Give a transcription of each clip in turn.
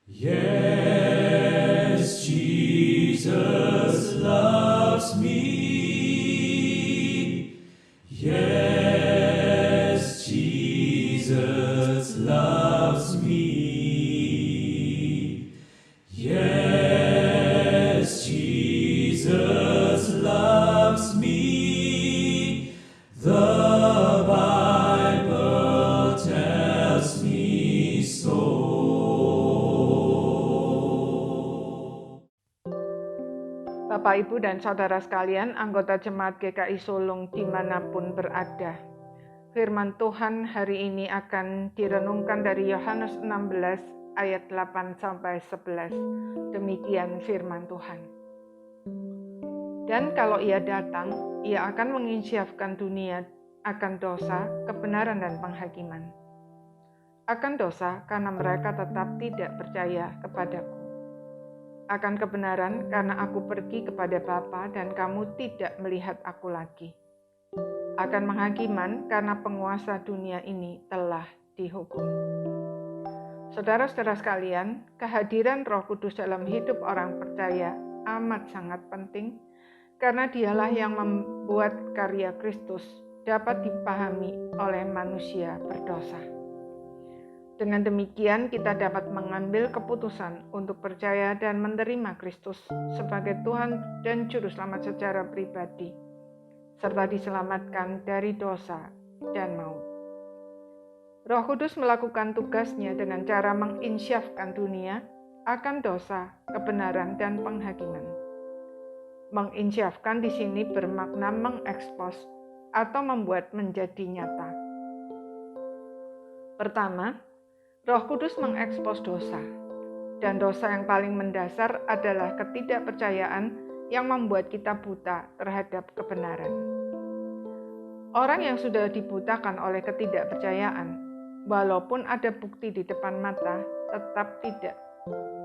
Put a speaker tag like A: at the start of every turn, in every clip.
A: Yes, Jesus loves me. Yes, Jesus loves me. Yes, Jesus loves me. The Bible tells me so.
B: Bapak, Ibu, dan Saudara sekalian, anggota Jemaat GKI Sulung dimanapun berada. Firman Tuhan hari ini akan direnungkan dari Yohanes 16 ayat 8-11. Demikian firman Tuhan. Dan kalau Ia datang, Ia akan menginsyafkan dunia akan dosa, kebenaran, dan penghakiman. Akan dosa karena mereka tetap tidak percaya kepadaku. Akan kebenaran karena aku pergi kepada Bapa dan kamu tidak melihat aku lagi. Akan penghakiman karena penguasa dunia ini telah dihukum. Saudara-saudara sekalian, kehadiran Roh Kudus dalam hidup orang percaya amat sangat penting karena dialah yang membuat karya Kristus dapat dipahami oleh manusia berdosa. Dengan demikian, kita dapat mengambil keputusan untuk percaya dan menerima Kristus sebagai Tuhan dan Juru Selamat secara pribadi, serta diselamatkan dari dosa dan maut. Roh Kudus melakukan tugasnya dengan cara menginsyafkan dunia akan dosa, kebenaran, dan penghakiman. Menginsyafkan di sini bermakna mengekspos atau membuat menjadi nyata. Pertama, Roh Kudus mengekspos dosa, dan dosa yang paling mendasar adalah ketidakpercayaan yang membuat kita buta terhadap kebenaran. Orang yang sudah dibutakan oleh ketidakpercayaan, walaupun ada bukti di depan mata, tetap tidak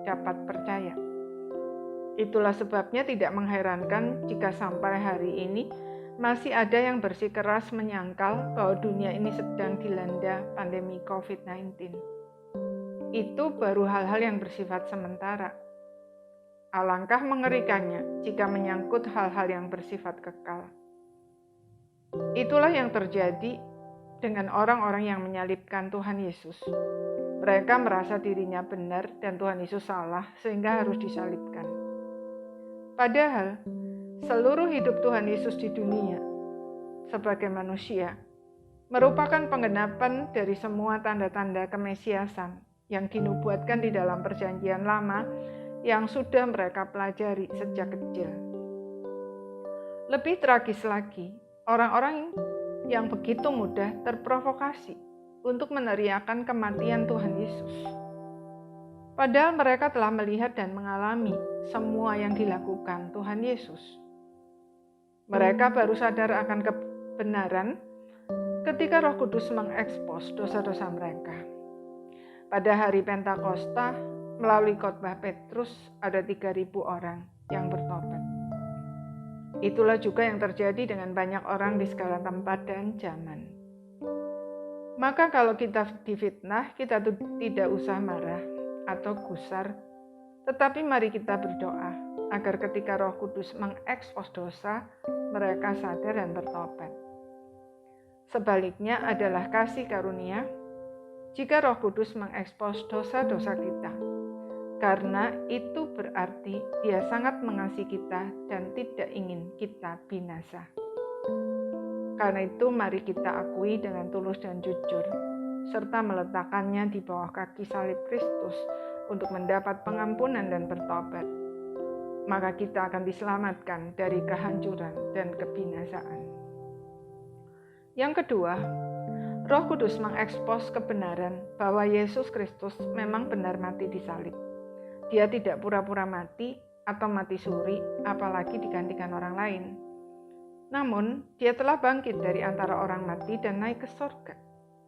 B: dapat percaya. Itulah sebabnya tidak mengherankan jika sampai hari ini masih ada yang bersikeras menyangkal bahwa dunia ini sedang dilanda pandemi COVID-19. Itu baru hal-hal yang bersifat sementara. Alangkah mengerikannya jika menyangkut hal-hal yang bersifat kekal. Itulah yang terjadi dengan orang-orang yang menyalibkan Tuhan Yesus. Mereka merasa dirinya benar dan Tuhan Yesus salah sehingga harus disalibkan. Padahal seluruh hidup Tuhan Yesus di dunia sebagai manusia merupakan penggenapan dari semua tanda-tanda kemesiasan yang dinubuatkan di dalam Perjanjian Lama yang sudah mereka pelajari sejak kecil. Lebih tragis lagi, orang-orang yang begitu mudah terprovokasi untuk meneriakan kematian Tuhan Yesus. Padahal mereka telah melihat dan mengalami semua yang dilakukan Tuhan Yesus. Mereka baru sadar akan kebenaran ketika Roh Kudus mengekspos dosa-dosa mereka. Pada hari Pentakosta, melalui khotbah Petrus, ada 3.000 orang yang bertobat. Itulah juga yang terjadi dengan banyak orang di segala tempat dan zaman. Maka kalau kita difitnah, kita tidak usah marah atau gusar, tetapi mari kita berdoa agar ketika Roh Kudus mengekspos dosa, mereka sadar dan bertobat. Sebaliknya adalah kasih karunia jika Roh Kudus mengekspos dosa-dosa kita, karena itu berarti Dia sangat mengasihi kita dan tidak ingin kita binasa. Karena itu mari kita akui dengan tulus dan jujur, serta meletakkannya di bawah kaki salib Kristus untuk mendapat pengampunan dan bertobat. Maka kita akan diselamatkan dari kehancuran dan kebinasaan. Yang kedua, Roh Kudus mengekspos kebenaran bahwa Yesus Kristus memang benar mati di salib. Dia tidak pura-pura mati atau mati suri, apalagi digantikan orang lain. Namun, dia telah bangkit dari antara orang mati dan naik ke surga.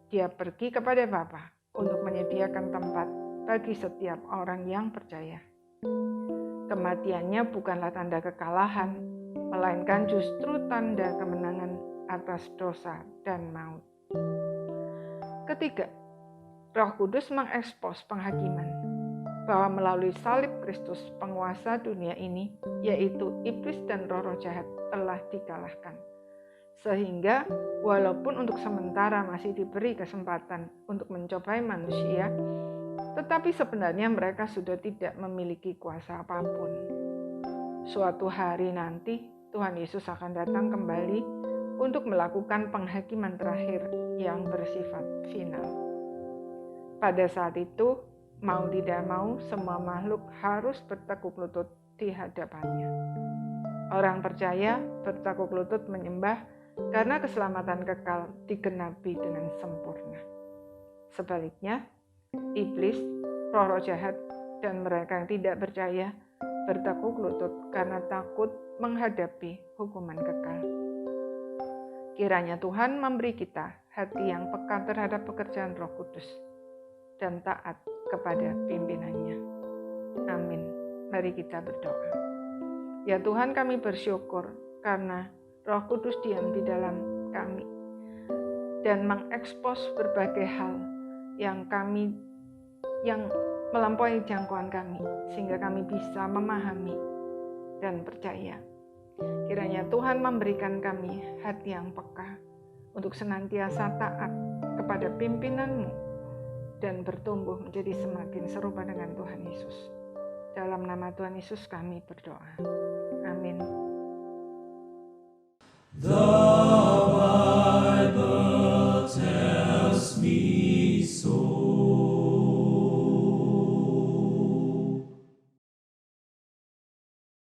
B: Dia pergi kepada Bapa untuk menyediakan tempat bagi setiap orang yang percaya. Kematiannya bukanlah tanda kekalahan, melainkan justru tanda kemenangan atas dosa dan maut. Ketiga, Roh Kudus mengekspos penghakiman. bahwa melalui salib Kristus penguasa dunia ini, yaitu iblis dan roh-roh jahat, telah dikalahkan. Sehingga walaupun untuk sementara masih diberi kesempatan untuk mencobai manusia, tetapi sebenarnya mereka sudah tidak memiliki kuasa apapun. Suatu hari nanti Tuhan Yesus akan datang kembali untuk melakukan penghakiman terakhir yang bersifat final. Pada saat itu, mau tidak mau, semua makhluk harus bertekuk lutut di hadapannya. Orang percaya bertekuk lutut menyembah karena keselamatan kekal digenapi dengan sempurna. Sebaliknya, iblis, roh-roh jahat, dan mereka yang tidak percaya bertekuk lutut karena takut menghadapi hukuman kekal. Kiranya Tuhan memberi kita hati yang peka terhadap pekerjaan Roh Kudus dan taat kepada pimpinannya. Amin. Mari kita berdoa. Ya Tuhan, kami bersyukur karena Roh Kudus diam di dalam kami dan mengekspos berbagai hal yang melampaui jangkauan kami, sehingga kami bisa memahami dan percaya. Kiranya Tuhan memberikan kami hati yang peka untuk senantiasa taat kepada pimpinan-Mu dan bertumbuh menjadi semakin serupa dengan Tuhan Yesus. Dalam nama Tuhan Yesus kami berdoa. Amin.